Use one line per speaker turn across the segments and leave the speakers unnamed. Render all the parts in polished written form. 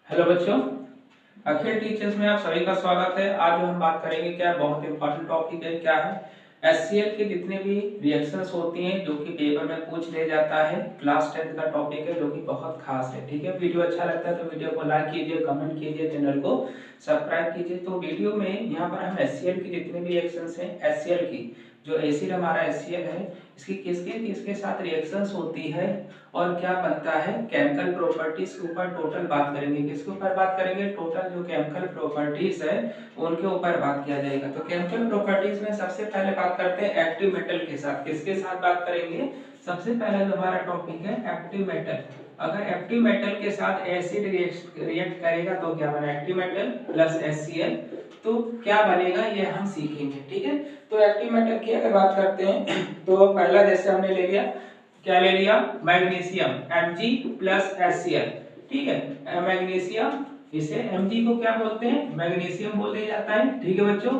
Hello बच्चों, अखिल teachers में आप सभी का स्वागत है। आज जो हम बात करेंगे क्या बहुत इंपॉर्टेंट टॉपिक है, क्या है एचसीएल के जितने भी रिएक्शंस होती हैं जो कि पेपर में पूछ ले जाता है। क्लास 10 का टॉपिक है जो कि बहुत खास है। ठीक है, वीडियो अच्छा लगता है तो वीडियो को लाइक कीजिए, कमेंट कीजिए, चैनल को सब्सक्राइब कीजिए। तो वीडियो में यहाँ पर हम एचसीएल की जितने भी रिएक्शंस हैं, एचसीएल की जो एसिड हमारा एचसीएल है इसकी किसके किसके साथ रिएक्शंस होती है और क्या बनता है, केमिकल प्रॉपर्टीज के ऊपर टोटल बात करेंगे। किसके ऊपर बात करेंगे? टोटल जो केमिकल प्रॉपर्टीज है उनके ऊपर बात किया जाएगा। तो केमिकल प्रॉपर्टीज में सबसे पहले बात करते हैं एक्टिव मेटल के साथ। किसके साथ बात करेंगे? सबसे पहला जो हमारा टॉपिक है एक्टिव मेटल। अगर एक्टिव मेटल के साथ एसिड रिएक्ट करेगा तो क्या बना? एक्टिव मेटल प्लस HCl, तो क्या बनेगा ये हम सीखेंगे। ठीक है, तो एक्टिव मेटल की अगर बात करते हैं तो पहला जैसे हमने ले लिया, क्या ले लिया? Magnesium Mg plus HCl। ठीक है, मैग्नीशियम, इसे Mg को क्या बोलते हैं? मैग्नीशियम बोल दिया जाता है। ठीक है बच्चों,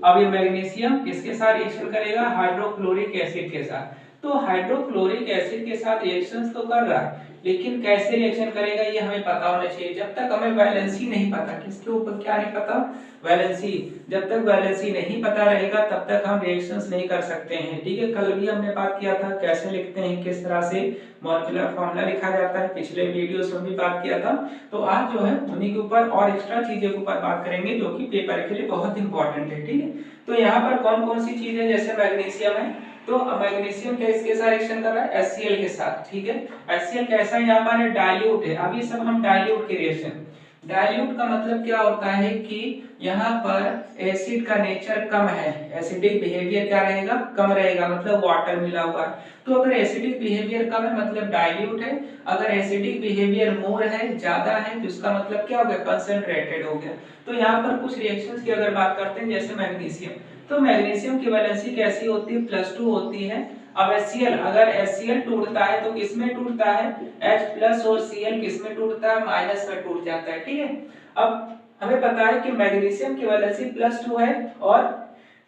अब ये मैग्नीशियम किसके साथ रिएक्शन करेगा? हाइड्रोक्लोरिक एसिड के साथ। तो हाइड्रोक्लोरिक एसिड के साथ रिएक्शंस तो कर रहा है, लेकिन कैसे रिएक्शन करेगा ये हमें पता होना चाहिए। जब तक हमें वैलेंसी नहीं पता, किसके ऊपर क्या नहीं पता? वैलेंसी। जब तक वैलेंसी नहीं पता रहेगा तब तक हम रिएक्शंस नहीं कर सकते हैं। ठीक है, कल भी हमने बात किया था कैसे लिखते हैं, किस तरह से मॉलिक्यूलर फार्मूला लिखा जाता है, पिछले वीडियोस में भी बात किया था। तो आज जो है उन्हीं के ऊपर और एक्स्ट्रा चीजों के ऊपर बात करेंगे जो कि पेपर के लिए बहुत इंपॉर्टेंट है। ठीक है, तो यहाँ पर कौन कौन सी चीजें, जैसे मैग्नीशियम है तो मैग्नीशियम किसके साथ रिएक्शन कर रहा है? HCl के साथ। ठीक है, HCl कैसा है? यहाँ पर डाइल्यूट है। अभी सब हम डाइल्यूट के रिएक्शन, डाइल्यूट का मतलब क्या होता है कि यहाँ पर एसिड का नेचर कम है, एसिडिक बिहेवियर क्या रहेगा? कम रहेगा, मतलब वाटर मिला हुआ है। तो अगर एसिडिक बिहेवियर कम है मतलब डाइल्यूट है। अगर एसिडिक बिहेवियर मोर है, ज्यादा है, तो इसका मतलब क्या हो गया? कंसंट्रेटेड हो गया। तो यहाँ पर कुछ रिएक्शंस की अगर बात करते हैं, जैसे मैग्नीशियम, तो मैग्नीशियम की वैलेंसी कैसी होती है? +2 होती है। अब HCl, अगर HCl टूटता है तो किसमें टूटता है? H+ और Cl किसमें टूटता है? माइनस में टूट जाता है। ठीक है, अब हमें पता है कि मैग्नीशियम की वैलेंसी +2 है और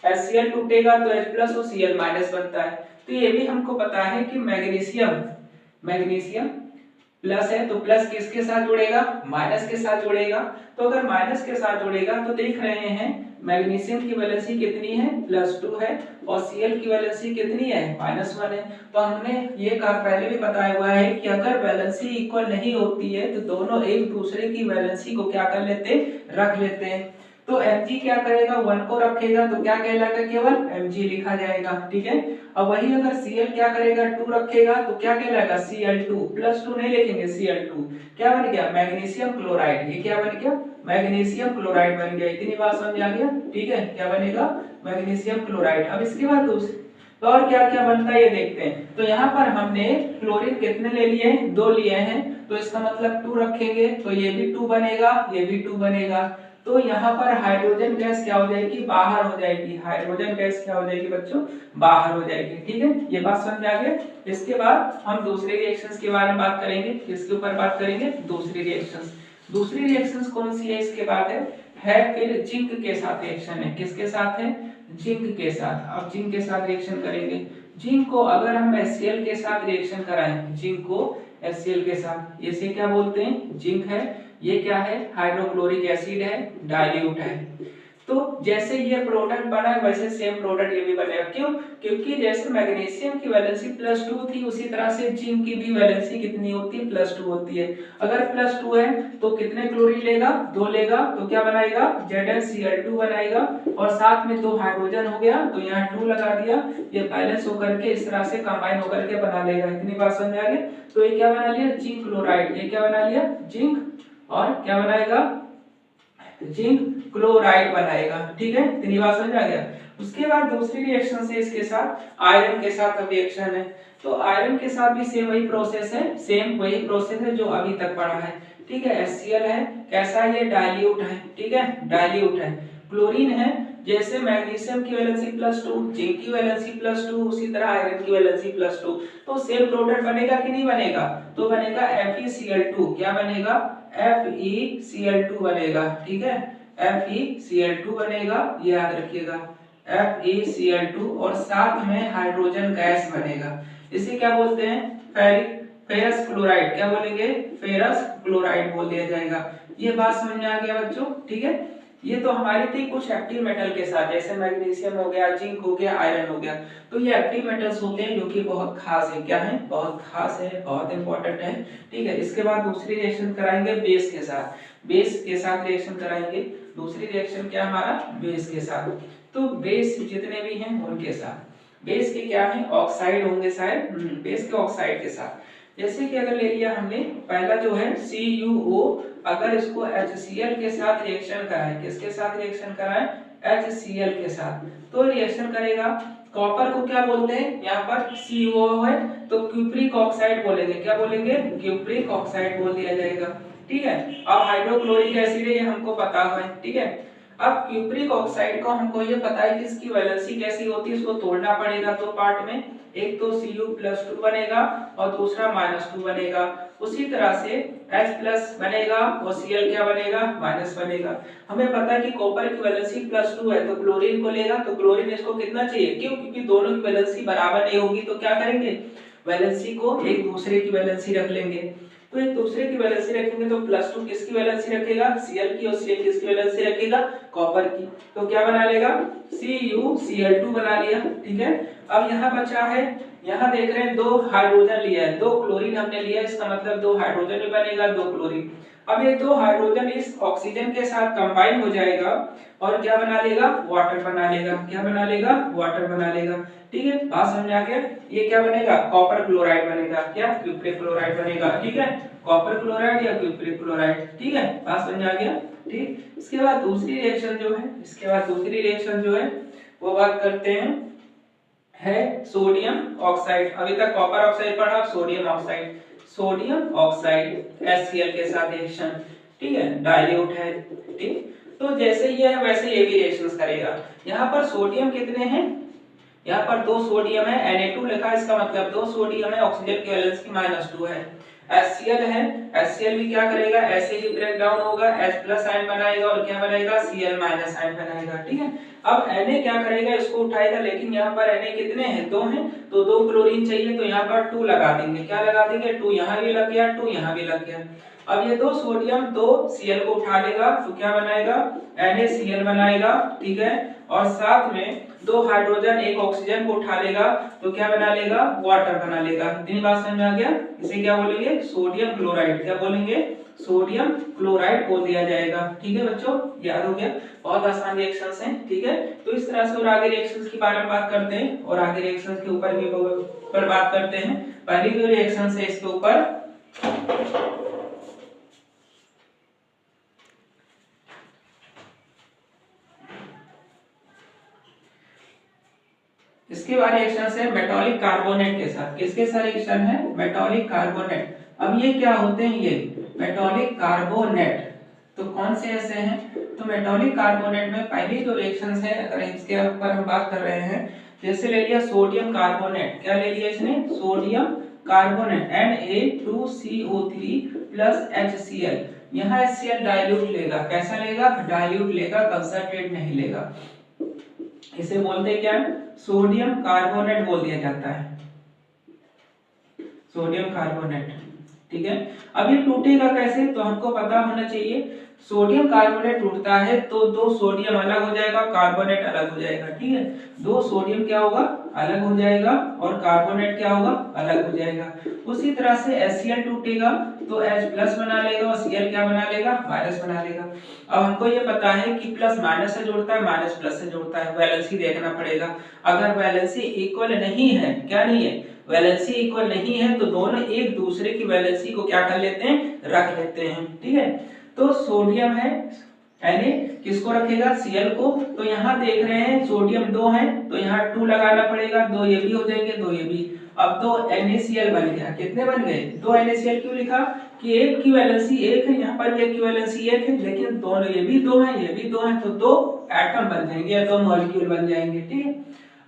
HCl टूटेगा तो H+ और Cl माइनस बनता है। तो ये भी हमको पता है कि मैग्नीशियम मैग्नीशियम प्लस है तो प्लस किसके साथ जुड़ेगा? माइनस के साथ जुड़ेगा। तो अगर माइनस के साथ जुड़ेगा तो देख रहे हैं मैग्नीशियम की वैलेंसी कितनी है? +2 है और Cl की वैलेंसी कितनी है? -1 है। तो हमने ये कहा, पहले भी बताया हुआ है कि अगर वैलेंसी इक्वल नहीं होती है तो दोनों एक दूसरे की वैलेंसी को क्या कर लेते? रख लेते हैं। तो Mg क्या करेगा? 1 को रखेगा तो क्या कहलाएगा? केवल Mg लिखा जाएगा। ठीक है, अब वही अगर Cl क्या करेगा? 2 रखेगा तो क्या कहलाएगा? Cl2। +2 नहीं लिखेंगे, Cl2 क्या बन गया? Magnesium chloride. ये क्या बन गया? मैग्नीशियम क्लोराइड बन गया। इतनी बात समझ आ गया? ठीक है, क्या बनेगा? Magnesium chloride. अब इसके बाद दूसरे तो और क्या क्या बनता है ये देखते हैं। तो यहाँ पर हमने क्लोरीन कितने ले लिए हैं? 2 लिए हैं, तो इसका मतलब 2 रखेंगे तो ये भी 2 बनेगा, ये भी 2 बनेगा। तो यहाँ पर हाइड्रोजन गैस क्या हो जाएगी? बाहर हो जाएगी। हाइड्रोजन गैस क्या हो जाएगी बच्चों? बाहर हो जाएगी। ठीक है, ये बात समझ आ गई। इसके बाद हम दूसरे रिएक्शंस के बारे में बात करेंगे। किसके ऊपर बात करेंगे? दूसरी रिएक्शंस। दूसरी रिएक्शंस कौन सी है इसके बाद है फिर जिंक के साथ रिएक्शन है। किसके साथ है? जिंक के साथ। अब जिंक के साथ रिएक्शन करेंगे। जिंक को अगर हम HCl के साथ रिएक्शन कराएं, जिंक को HCl के साथ, इसे क्या बोलते हैं? जिंक है। ये क्या है? हाइड्रोक्लोरिक एसिड है, डाइल्यूट है। तो जैसे ये प्रोडक्ट बना है वैसे सेम प्रोडक्ट ये भी बनेगा। क्यों? क्योंकि जैसे मैग्नीशियम की वैलेंसी +2 थी उसी तरह से जिंक की भी वैलेंसी कितनी होती है? +2 होती है। अगर +2 है तो कितने क्लोरीन लेगा? 2 लेगा, तो क्या बनाएगा? ZnCl2 बनाएगा और साथ में 2 हाइड्रोजन हो गया तो यहाँ 2 लगा दिया। ये बैलेंस होकर के इस तरह से कंबाइन होकर के बना लेगा। इतनी बात समझ आ गई? तो ये क्या बना लिया? Zinc chloride. ये क्या बना लिया? जिंक, और क्या बनाएगा? जिंक क्लोराइड बनाएगा। ठीक है, इतनी बात समझ आ गया। उसके बाद दूसरी रिएक्शन से इसके साथ आयरन के साथ अब रिएक्शन है। तो आयरन के साथ भी सेम वही प्रोसेस है, सेम वही प्रोसेस है जो अभी तक पढ़ा है। ठीक है, HCl है, कैसा है? ये डाइल्यूट है। ठीक है, डाइल्यूट है। क्लोरीन है, जैसे मैग्नीशियम की वैलेंसी +2, जिंक की वैलेंसी +2, उसी तरह आयरन की वैलेंसी +2। तो सेम प्रोडक्ट बनेगा कि नहीं बनेगा? तो बनेगा FeCl2। क्या बनेगा? FeCl2 बनेगा। ठीक है, FeCl2 बनेगा, ये याद रखिएगा, FeCl2, और साथ में हाइड्रोजन गैस बनेगा। इसे क्या बोलते हैं? फेरिक फेरस क्लोराइड, क्या बोलेंगे, फेरस क्लोराइड बोल दिया जाएगा। ये बात समझ में आ गया बच्चों, ठीक है। ये तो हमारी थी कुछ एक्टिव मेटल के साथ, जैसे मैग्नीशियम हो गया, जिंक हो गया, आयरन हो गया। तो ये एक्टिव मेटल्स होते हैं जो कि बहुत खास है, क्या है, बहुत खास है, बहुत इंपॉर्टेंट है, ठीक है। इसके बाद दूसरी रिएक्शन कराएंगे बेस के साथ, बेस के साथ रिएक्शन कराएंगे। दूसरी रिएक्शन क्या हमारा, बेस के साथ। तो बेस जितने भी हैं उनके साथ, बेस के क्या है, ऑक्साइड होंगे शायद, बेस के ऑक्साइड के साथ। जैसे कि अगर ले लिया हमने पहला जो है CuO, अगर इसको HCl के साथ रिएक्शन कराए, किसके साथ रिएक्शन कराए, HCl के साथ, तो रिएक्शन करेगा। कॉपर को क्या बोलते हैं, यहाँ पर CuO है तो क्यूप्रिक ऑक्साइड बोलेंगे, क्या बोलेंगे, क्यूप्रिक ऑक्साइड बोल दिया जाएगा, ठीक है। अब हाइड्रोक्लोरिक एसिड है, ये हमको पता है, ठीक है। अब क्यूप्रिक ऑक्साइड को हमको ये पता है कि इसकी वैलेंसी कैसी होती है, इसको तोड़ना पड़ेगा दो पार्ट में, एक तो Cu+2 बनेगा और दूसरा -2 बनेगा। उसी तरह से H+ बनेगा और Cl क्या बनेगा, माइनस बनेगा। हमें पता है कि कॉपर की वैलेंसी +2 है तो क्लोरीन को लेगा, तो क्लोरीन इसको कितना चाहिए, क्यों, क्योंकि दोनों की वैलेंसी बराबर नहीं होगी, तो क्या करेंगे, वैलेंसी को एक दूसरे की वैलेंसी रख लेंगे। तो एक दूसरे की वैलेंसी रखेंगे तो +2 किसकी वैलेंसी रखेगा, Cl की, और Cl किसकी वैलेंसी रखेगा, कॉपर की। तो क्या बना लेगा, CuCl2 बना लिया, ठीक है। अब यहाँ बचा है, यहाँ देख रहे हैं दो हाइड्रोजन लिया है, दो क्लोरीन हमने लिया, इसका मतलब दो हाइड्रोजन भी बनेगा, दो क्लोरीन। अब ये दो हाइड्रोजन इस ऑक्सीजन के साथ कंबाइन हो जाएगा और क्या बना लेगा, वाटर बना लेगा, क्या बना लेगा, वाटर बना लेगा, ठीक है। बात समझ आ गया। ये क्या बनेगा, कॉपर क्लोराइड बनेगा, क्या, क्यूप्रिक क्लोराइड बनेगा, ठीक है। कॉपर क्लोराइड या क्यूप्रिक क्लोराइड, ठीक है, बात समझ आ गया, ठीक। इसके बाद दूसरी रिएक्शन जो है, इसके बाद दूसरी रिएक्शन जो है वो बात करते हैं, है सोडियम ऑक्साइड। अभी तक कॉपर ऑक्साइड पढ़ा, sodium oxide, sodium oxide HCl के साथ रिएक्शन, ठीक है, डाइल्यूट है, ठीक। तो जैसे ये है वैसे ये भी रिएक्शंस करेगा। यहाँ पर सोडियम कितने हैं, यहाँ पर 2 सोडियम है, Na2 लिखा, इसका मतलब 2 सोडियम है, ऑक्सीजन की वैलेंसी -2 है। HCl है, HCl भी क्या करेगा, ऐसे ही ब्रेक डाउन होगा, H+ आयन बनाएगा और क्या बनाएगा, Cl- आयन बनाएगा, ठीक है। अब Na क्या करेगा, इसको उठाएगा, लेकिन यहाँ पर Na कितने हैं, 2 हैं, तो 2 क्लोरीन चाहिए, तो यहाँ पर 2 लगा देंगे, क्या लगा देंगे, 2 यहाँ भी लग गया, 2 यहाँ भी लग गया। अब ये 2 सोडियम 2 Cl को उठा लेगा तो क्या बनाएगा, NaCl बनाएगा, ठीक है। और साथ में 2 हाइड्रोजन 1 ऑक्सीजन को उठा लेगा तो क्या बना लेगा, वाटर बना लेगा। इतनी बात समझ में आ गया। इसे क्या बोलेंगे, सोडियम क्लोराइड, क्या बोलेंगे, सोडियम क्लोराइड बोल दिया जाएगा, ठीक है बच्चों, याद हो गया। बहुत आसान रिएक्शंस हैं, ठीक है। तो इस तरह से और आगे रिएक्शंस के बारे में बात करते हैं और आगे रिएक्शंस के ऊपर भी बात करते हैं। पहली जो रिएक्शंस है इसके ऊपर, इसके बाद रिएक्शन है मेटालिक कार्बोनेट के साथ। किसके साथ रिएक्शन है, मेटालिक कार्बोनेट। अब ये क्या होते हैं, ये मेटालिक कार्बोनेट, तो कौन से ऐसे हैं, तो मेटालिक कार्बोनेट में पहली जो रिएक्शन है, अगर इसके ऊपर हम बात कर रहे हैं, जैसे ले लिया सोडियम कार्बोनेट, क्या ले लिया इसने, सोडियम कार्बोनेट Na2CO3 + HCl। यहाँ HCl डाइल्यूट लेगा, कैसा लेगा, डाइल्यूट लेगा, कंसंट्रेट नहीं लेगा। इसे बोलते क्या है, सोडियम कार्बोनेट बोल दिया जाता है, सोडियम कार्बोनेट, ठीक है। अब ये टूटेगा कैसे, तो हमको पता होना चाहिए, सोडियम कार्बोनेट टूटता है तो 2 सोडियम अलग हो जाएगा, कार्बोनेट अलग हो जाएगा, ठीक है। 2 सोडियम क्या होगा, अलग हो जाएगा और कार्बोनेट क्या होगा, अलग हो जाएगा। उसी तरह से HCl टूटेगा तो H+ बना लेगा और Cl क्या बना लेगा, माइनस बना लेगा। अब हमको ये पता है कि प्लस माइनस से जोड़ता है, माइनस प्लस से जोड़ता है, वैलेंसी देखना पड़ेगा। अगर वैलेंसी इक्वल नहीं है, क्या नहीं है, वैलेंसी इक्वल नहीं है, तो दोनों एक दूसरे की वैलेंसी को क्या कर लेते हैं, रख लेते हैं, ठीक है। तो सोडियम है, Na किसको रखेगा, Cl को, तो यहाँ देख रहे हैं सोडियम 2 है तो यहाँ 2 लगाना पड़ेगा, 2 ये भी हो जाएंगे, 2 ये भी। अब 2 NaCl बन गया, कितने बन गए, 2 NaCl। क्यों लिखा, कि एक की वैलेंसी 1 है, यहाँ पर एक की वैलेंसी 1 है, लेकिन दोनों ये भी 2 है, ये भी 2 है, तो 2 एटम बन जाएंगे या 2 मॉलिक्यूल बन जाएंगे, ठीक है।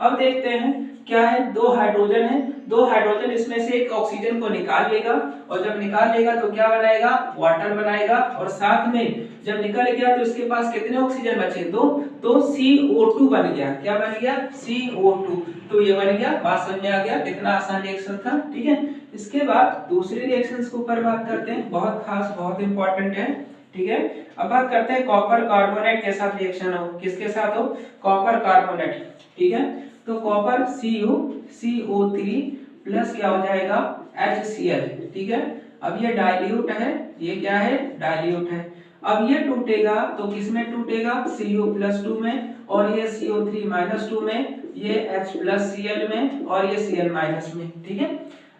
अब देखते हैं क्या है, 2 हाइड्रोजन है, 2 हाइड्रोजन इसमें से एक ऑक्सीजन को निकाल लेगा और जब निकाल लेगा तो क्या बनाएगा, वाटर बनाएगा। और साथ में जब निकल गया तो इसके पास कितने ऑक्सीजन बचे, 2, तो CO2 बन गया। क्या बन गया, CO2। तो ये बन गया, बात समझ में आ गया, कितना आसान रिएक्शन था। ठीक है, इसके बाद दूसरे रिएक्शंस के ऊपर बात करते हैं, बहुत खास बहुत इंपॉर्टेंट है। ठीक है, अब बात करते हैं कॉपर कार्बोनेट के साथ रिएक्शन हो, किसके साथ हो, कॉपर कार्बोनेट। ठीक है, तो कॉपर CO3 प्लस क्या हो जाएगा, HCl। ठीक है, अब ये डाइल्यूट है, ये क्या है, डाइल्यूट है। अब ये टूटेगा तो किसमें टूटेगा, CO+2 में, और ये CO3-2 में, ये H+Cl में, और ये Cl- में। ठीक है,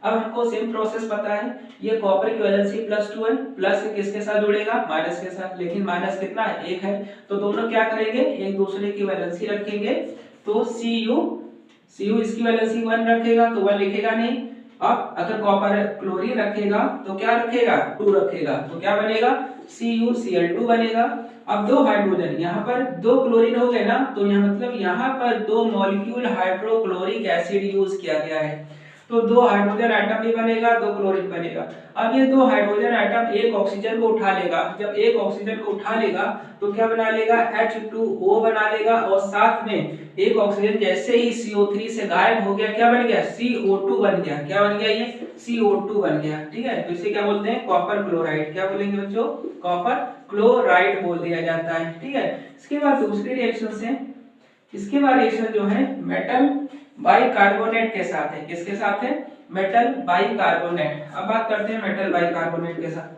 अब हमको सेम प्रोसेस पता है, ये कॉपर की वैलेंसी +2 है, प्लस किसके साथ जुड़ेगा, माइनस के साथ, लेकिन माइनस कितना है, 1 है, तो दोनों क्या करेंगे, एक दूसरे की वैलेंसी रखेंगे। तो Cu इसकी वैलेंसी 1 रखेगा तो 1 लिखेगा नहीं। अब अगर कॉपर क्लोरीन रखेगा तो क्या रखेगा, 2 रखेगा, तो क्या बनेगा, CuCl2 बनेगा। अब 2 हाइड्रोजन, यहाँ पर 2 क्लोरीन हो गए ना, तो यहाँ मतलब यहाँ पर 2 मॉलिक्यूल हाइड्रोक्लोरिक एसिड यूज किया गया है, तो 2 हाइड्रोजन एटम भी बनेगा, 2 क्लोरीन बनेगा। अब ये 2 हाइड्रोजन एटम एक ऑक्सीजन को उठा लेगा, जब एक ऑक्सीजन को उठा लेगा तो क्या बना लेगा, H2O बना लेगा, और साथ में एक ऑक्सीजन जैसे ही CO3 से गायब हो गया, क्या बन गया, CO2 बन गया। क्या बन गया, ये CO2 बन गया। ठीक है, तो इसे क्या बोलते हैं, कॉपर क्लोराइड। क्या बोलेंगे बच्चों, कॉपर क्लोराइड बोल दिया जाता है। ठीक है, इसके बाद दूसरी रिएक्शन से, इसके बाद रिएक्शन जो है मेटल बाइकार्बोनेट के साथ है, किसके साथ है, मेटल बाइकार्बोनेट। अब बात करते हैं मेटल बाइकार्बोनेट के साथ,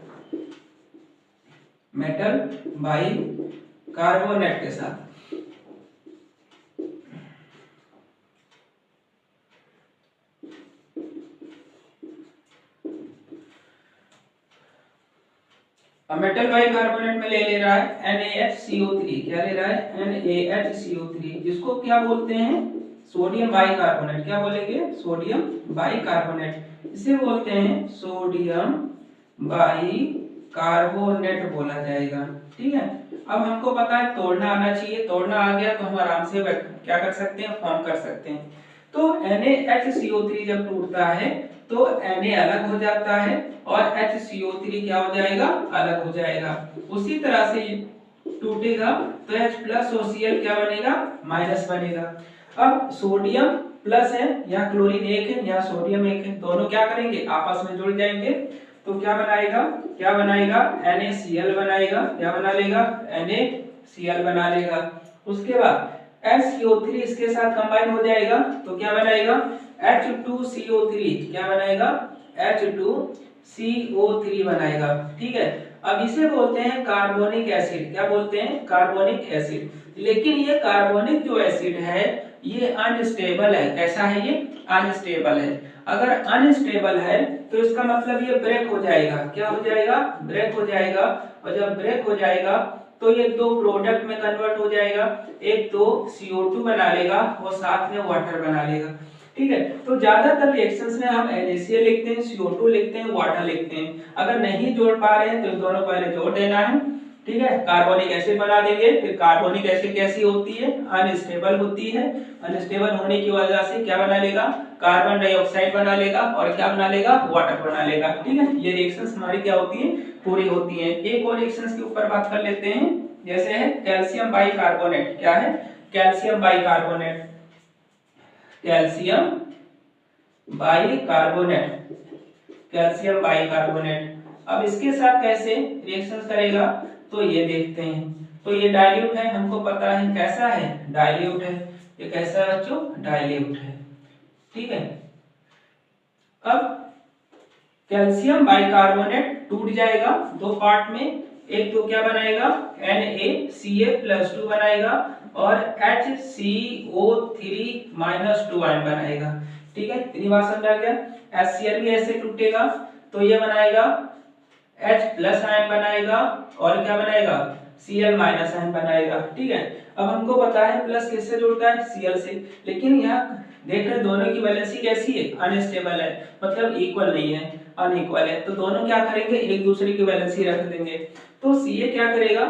मेटल बाइकार्बोनेट के साथ। अब मेटल बाइकार्बोनेट में ले रहा है NaHCO3। क्या ले रहा है, NaHCO3, जिसको क्या बोलते हैं, सोडियम बाइकार्बोनेट। क्या बोलेंगे, सोडियम बाइकार्बोनेट, इसे बोलते हैं सोडियम बाइकार्बोनेट बोला जाएगा। ठीक है, अब हमको पता है तोड़ना आना चाहिए, तोड़ना आ गया तो हम आराम से क्या कर सकते हैं, फॉर्म कर सकते हैं। तो NaHCO3 जब टूटता है तो Na अलग हो जाता है और HCO3 क्या हो जाएगा, अलग हो जाएगा। उसी तरह से टूटेगा तो H+ और Cl क्या बनेगा, माइनस बनेगा। अब सोडियम प्लस है, यहाँ क्लोरीन 1 है, यहाँ सोडियम 1 है, दोनों क्या करेंगे, आपस में जुड़ जाएंगे, तो क्या बनाएगा, क्या बनाएगा, NaCl बनाएगा। क्या बना लेगा, NaCl बना लेगा। उसके बाद HCO3 इसके साथ कंबाइन हो जाएगा तो क्या बनाएगा, H2CO3। क्या बनाएगा, H2CO3 बनाएगा। ठीक है, अब इसे बोलते हैं कार्बोनिक एसिड। क्या बोलते हैं, कार्बोनिक एसिड। लेकिन ये कार्बोनिक जो एसिड है ये अनस्टेबल है। कैसा है, ये अनस्टेबल है। अगर अनस्टेबल है तो इसका मतलब ये ब्रेक हो जाएगा। क्या हो जाएगा, ब्रेक हो जाएगा। और जब ब्रेक हो जाएगा तो ये 2 प्रोडक्ट में कन्वर्ट हो जाएगा, एक तो CO2 बना लेगा और साथ में वाटर बना लेगा। ठीक है, तो ज्यादातर रिएक्शंस में हम NaCl लिखते हैं, CO2 लिखते हैं, वाटर लिखते हैं। अगर नहीं जोड़ पा रहे हैं तो दोनों पहले जोड़ देना है। ठीक है, कार्बोनिक एसिड बना देंगे। फिर कार्बोनिक एसिड कैसी होती है, अनस्टेबल होती है। अनस्टेबल होने की वजह से क्या बना लेगा, कार्बन डाइऑक्साइड बना लेगा, और क्या बना लेगा, वाटर बना लेगा। ठीक है, ये रिएक्शंस हमारी क्या होती है, पूरी होती है। एक और रिएक्शंस के ऊपर बात कर लेते हैं, जैसे है कैल्शियम बाइकार्बोनेट। क्या है, calcium bicarbonate, calcium bicarbonate, calcium bicarbonate. अब इसके साथ कैसे रिएक्शंस करेगा तो ये देखते हैं। तो ये डाइल्यूट है, हमको पता है कैसा है, डाइल्यूट है। ये कैसा है बच्चों, डाइल्यूट है। ठीक है, अब कैल्शियम बाइकार्बोनेट टूट जाएगा 2 पार्ट में। एक तो क्या बनाएगा, NaCl+2 बनाएगा और HCO3-2 आयन बनाएगा। ठीक है, इतनी बात समझ आ गया। HCl भी ऐसे टूटेगा तो ये बनाएगा H+ आयन बनाएगा और क्या बनाएगा, Cl- आयन बनाएगा। ठीक है, अब हमको पता है प्लस किससे जुड़ता है, Cl से। लेकिन यहाँ देख रहे दोनों की वैलेंसी कैसी है, अनस्टेबल है, मतलब इक्वल नहीं है, अनइक्वल है। तो दोनों क्या करेंगे, एक दूसरे की वैलेंसी रख देंगे। तो Ca क्या करेगा,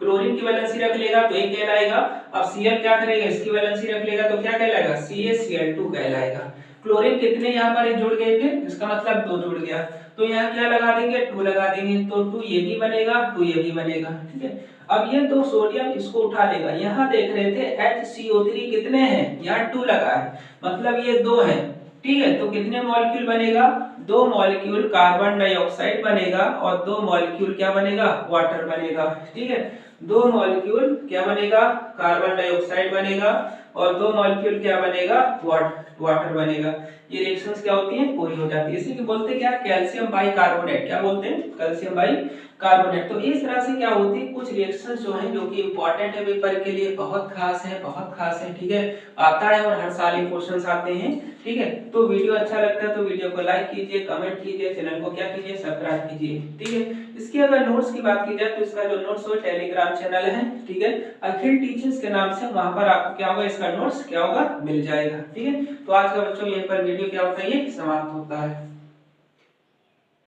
क्लोरीन की वैलेंसी रख लेगा तो एक कहलाएगा। अब Cl क्या करेगा, इसकी वैलेंसी रख लेगा तो क्या कहलाएगा, CaCl2 कहलाएगा। क्लोरीन कितने यहाँ पर जुड़ गए थे, इसका मतलब 2 जुड़ गया, तो यहाँ क्या लगा देंगे, 2 लगा देंगे, तो 2 ये भी बनेगा, 2 ये भी बनेगा, ठीक है। अब ये 2 सोडियम इसको उठा लेगा, यहाँ देख रहे थे HCO3 कितने हैं, यहाँ 2 लगा है, मतलब ये 2 है, ठीक है। तो कितने मॉलिक्यूल बनेगा, 2 मॉलिक्यूल कार्बन डाइऑक्साइड बनेगा और 2 मॉलिक्यूल क्या बनेगा, वाटर बनेगा, ठीक है। 2 मॉलिक्यूल क्या बनेगा, कार्बन डाइऑक्साइड बनेगा और 2 मॉलिक्यूल क्या बनेगा, वाटर बनेगा। ये रिएक्शंस क्या होती हैं, पूरी हो जाती है। इसी को बोलते हैं क्या, कैल्शियम बाइकार्बोनेट, क्या बोलते हैं, कैल्शियम बाइकार्बोनेट। तो इस तरह से क्या होती है, कुछ रिएक्शंस जो हैं जो कि इंपॉर्टेंट है पेपर के लिए, बहुत खास है, बहुत खास है, ठीक है। आता है और हर साल ये क्वेश्चंस आते हैं, ठीक है। तो वीडियो अच्छा लगता है तो वीडियो को लाइक कीजिए, कमेंट कीजिए, चैनल को क्या कीजिए, सब्सक्राइब कीजिए, ठीक है। इसके अगर नोट्स की बात की जाए तो इसका जो नोट्स हो टेलीग्राम चैनल है, ठीक है, अखिल टीचर्स के नाम से, वहां पर आपको क्या होगा, इसका नोट्स क्या होगा, मिल जाएगा, ठीक है। तो आज का बच्चों यहीं पर वीडियो क्या होता है, ये समाप्त होता है।